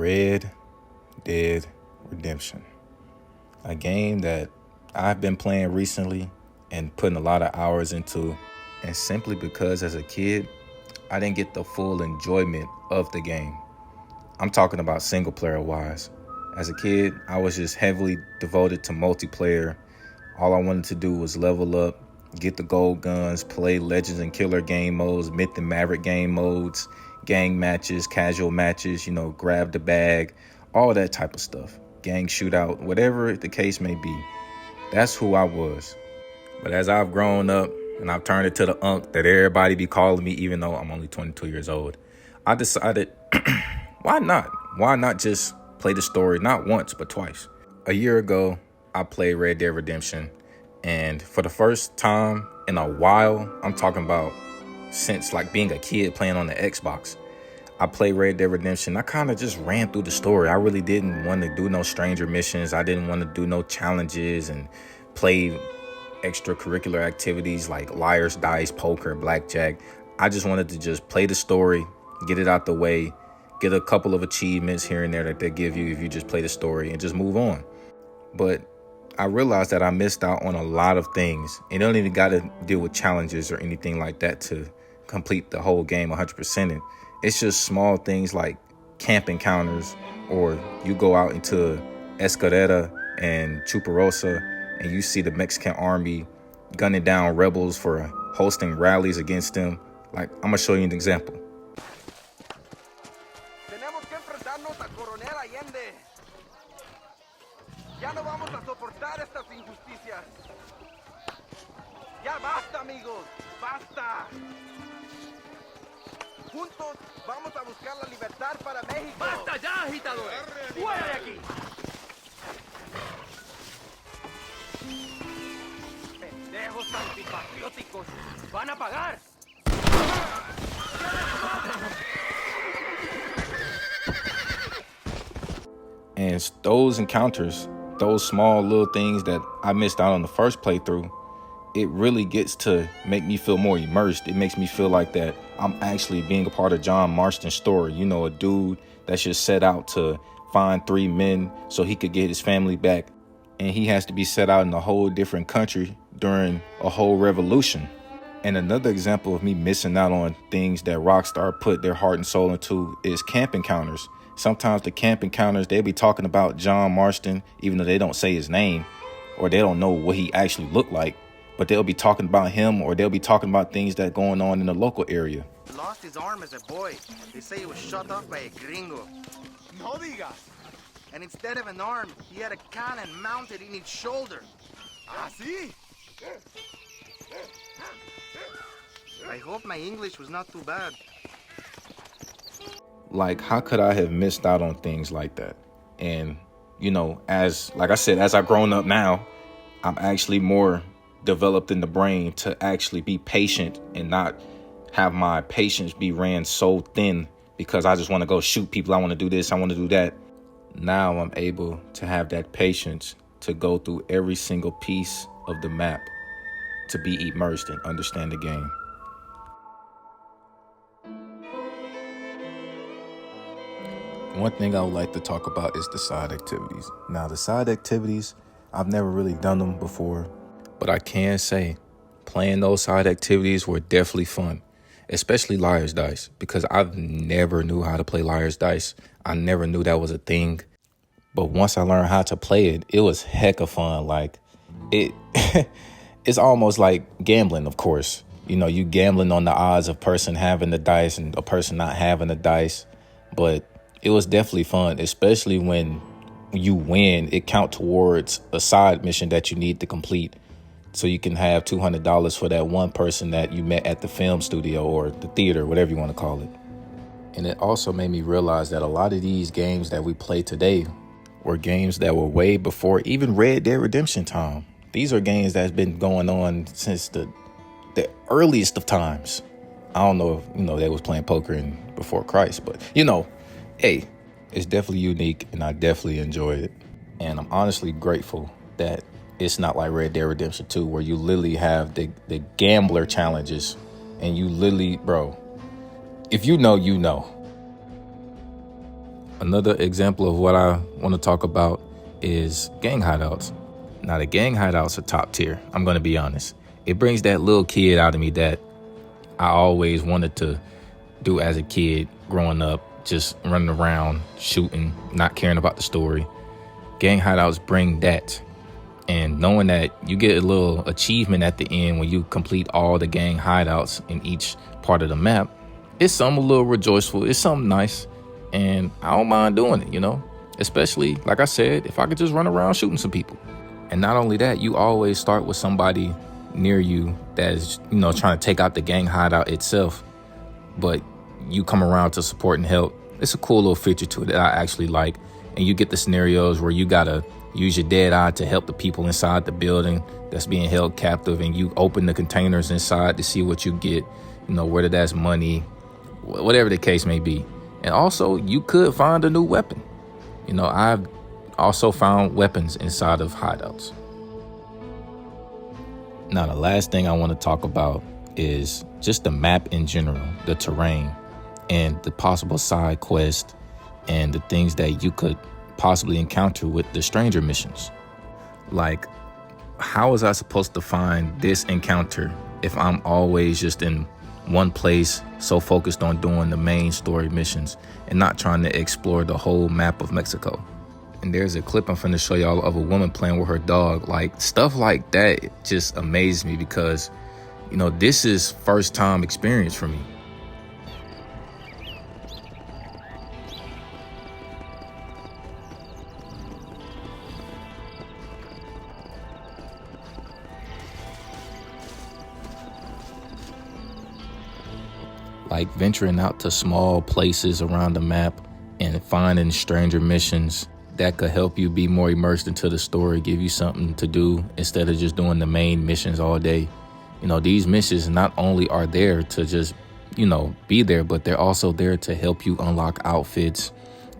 Red Dead Redemption, a game that I've been playing recently and putting a lot of hours into, and simply because as a kid, I didn't get the full enjoyment of the game. I'm talking about single player wise. As a kid, I was just heavily devoted to multiplayer. All I wanted to do was level up, get the gold guns, play Legends and Killer game modes, Myth and Maverick game modes, gang matches, casual matches, grab the bag, all that type of stuff. Gang shootout, whatever the case may be. That's who I was. But as I've grown up and I've turned into the unk that everybody be calling me, even though I'm only 22 years old, I decided, why not? Why not just play the story not once, but twice? A year ago, I played Red Dead Redemption. And for the first time in a while, I'm talking about since being a kid playing on the Xbox, I played Red Dead Redemption. I kind of just ran through the story. I really didn't want to do no stranger missions. I didn't want to do no challenges and play extracurricular activities like liar's dice, poker, blackjack. I just wanted to just play the story, get it out the way, get a couple of achievements here and there that they give you if you just play the story and just move on. But I realized that I missed out on a lot of things. You don't even got to deal with challenges or anything like that to complete the whole game 100%. It's just small things like camp encounters, or you go out into Escalera and Chuparosa and you see the Mexican army gunning down rebels for hosting rallies against them. I'm going to show you an example. Tenemos que enfrentarnos a Coronel Allende. Ya no vamos a soportar estas injusticias. Ya basta, amigos. Basta. Juntos vamos a buscar la libertad para México. ¡Basta ya, agitadores! ¡Fuera de aquí! ¡Pendejos antipatrióticos! ¡Van a pagar! And those encounters, those small little things that I missed out on the first playthrough, it really gets to make me feel more immersed. It makes me feel like that I'm actually being a part of John Marston's story. A dude that's just set out to find 3 men so he could get his family back. And he has to be set out in a whole different country during a whole revolution. And another example of me missing out on things that Rockstar put their heart and soul into is camp encounters. Sometimes the camp encounters, they'll be talking about John Marston, even though they don't say his name or they don't know what he actually looked like. But they'll be talking about him, or they'll be talking about things that are going on in the local area. Lost his arm as a boy. They say he was shot off by a gringo. No digas. And instead of an arm, he had a cannon mounted in his shoulder. ¿Así? I hope my English was not too bad. How could I have missed out on things like that? And, as I've grown up now, I'm actually more developed in the brain to actually be patient and not have my patience be ran so thin because I just want to go shoot people. I want to do this. I want to do that. Now I'm able to have that patience to go through every single piece of the map to be immersed and understand the game. One thing I would like to talk about is the side activities. Now, the side activities, I've never really done them before, but I can say playing those side activities were definitely fun, especially Liar's Dice, because I've never knew how to play Liar's Dice. I never knew that was a thing. But once I learned how to play it, it was heck of fun. It's almost like gambling, of course. You gambling on the odds of person having the dice and a person not having the dice. But it was definitely fun, especially when you win, it count towards a side mission that you need to complete. So you can have $200 for that one person that you met at the film studio or the theater, whatever you want to call it. And it also made me realize that a lot of these games that we play today were games that were way before even Red Dead Redemption time. These are games that's been going on since the earliest of times. I don't know if, they was playing poker before Christ, but, hey, it's definitely unique and I definitely enjoyed it. And I'm honestly grateful that it's not like Red Dead Redemption 2 where you literally have the gambler challenges and you literally, bro, if you know, you know. Another example of what I want to talk about is gang hideouts. Now, the gang hideouts are top tier, I'm going to be honest. It brings that little kid out of me that I always wanted to do as a kid growing up, just running around, shooting, not caring about the story. Gang hideouts bring that. And knowing that you get a little achievement at the end when you complete all the gang hideouts in each part of the map, it's something a little rejoiceful. It's something nice. And I don't mind doing it, you know, especially, like I said, if I could just run around shooting some people. And not only that, you always start with somebody near you that is, you know, trying to take out the gang hideout itself, but you come around to support and help. It's a cool little feature to it that I actually like. And you get the scenarios where you gotta use your dead eye to help the people inside the building that's being held captive, and you open the containers inside to see what you get, you know, whether that's money, whatever the case may be. And also, you could find a new weapon. You know, I've also found weapons inside of hideouts. Now, the last thing I want to talk about is just the map in general, the terrain, and the possible side quest, and the things that you could possibly encounter with the stranger missions. Like, how is I supposed to find this encounter if I'm always just in one place, so focused on doing the main story missions and not trying to explore the whole map of Mexico? And there's a clip I'm finna show y'all of a woman playing with her dog. Like, stuff like that just amazes me because, you know, this is first time experience for me. Like venturing out to small places around the map and finding stranger missions that could help you be more immersed into the story, give you something to do instead of just doing the main missions all day. You know, these missions not only are there to just, you know, be there, but they're also there to help you unlock outfits,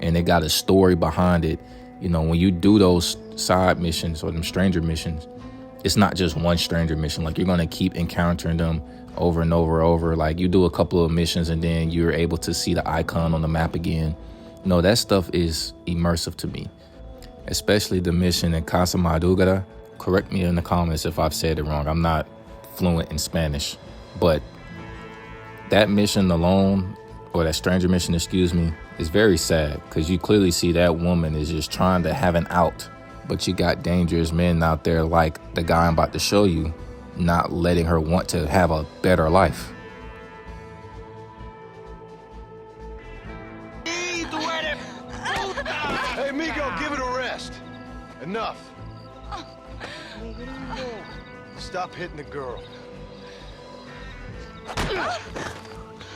and they got a story behind it. You know, when you do those side missions or them stranger missions, it's not just one stranger mission. Like, you're going to keep encountering them over and over. Like, you do a couple of missions and then you're able to see the icon on the map again. No, that stuff is immersive to me, especially the mission in Casa Madugara. Correct me in the comments if I've said it wrong. I'm not fluent in Spanish, but that mission alone, or that stranger mission, excuse me, is very sad because you clearly see that woman is just trying to have an out, but you got dangerous men out there like the guy I'm about to show you, not letting her want to have a better life. Hey, Migo, give it a rest. Enough. Stop hitting the girl.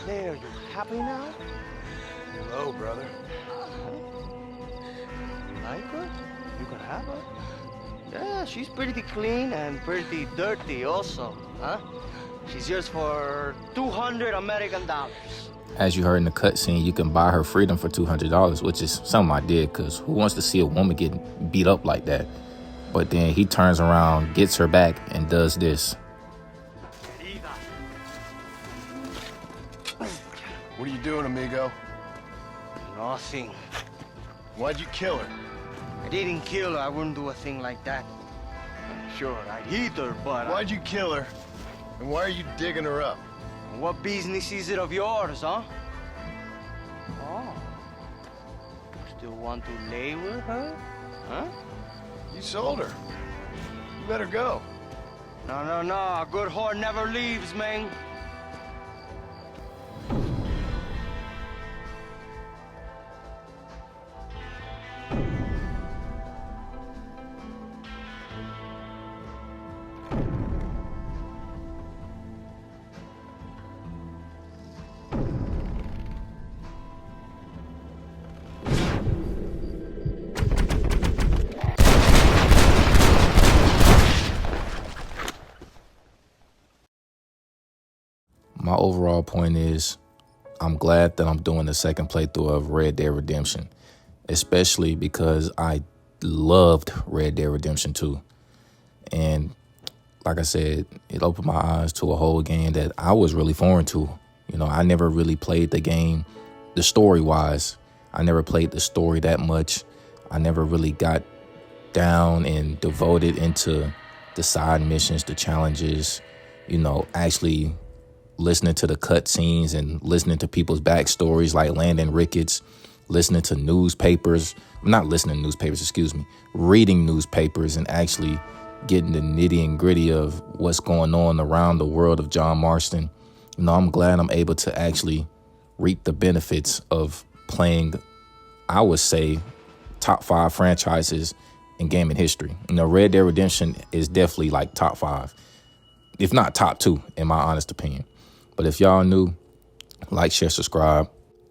There, you happy now? Hello, brother. You like her? You can have her. Yeah, she's pretty clean and pretty dirty also, huh? She's yours for $200 American dollars. As you heard in the cutscene, you can buy her freedom for $200, which is something I did, because who wants to see a woman get beat up like that? But then he turns around, gets her back, and does this. What are you doing, amigo? Nothing. Why'd you kill her? I didn't kill her. I wouldn't do a thing like that. Sure, I'd hit her, but Why'd you kill her? And why are you digging her up? What business is it of yours, huh? Oh. You still want to lay with her? Huh? You sold her. You let her go. No. A good whore never leaves, man. My overall point is I'm glad that I'm doing the second playthrough of Red Dead Redemption, especially because I loved Red Dead Redemption 2. And like I said, it opened my eyes to a whole game that I was really foreign to. You know, I never really played the game, the story-wise. I never played the story that much. I never really got down and devoted into the side missions, the challenges, actually listening to the cutscenes and listening to people's backstories like Landon Ricketts, listening to newspapers, reading newspapers and actually getting the nitty and gritty of what's going on around the world of John Marston. I'm glad I'm able to actually reap the benefits of playing, I would say, top 5 franchises in gaming history. Red Dead Redemption is definitely like top 5, if not top 2, in my honest opinion. But if y'all new, like, share, subscribe.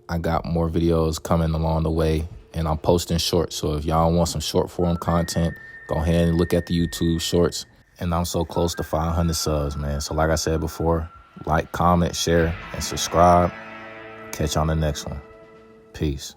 I got more videos coming along the way, and I'm posting shorts. So if y'all want some short form content, go ahead and look at the YouTube shorts. And I'm so close to 500 subs, man. So like I said before, like, comment, share, and subscribe. Catch you on the next one. Peace.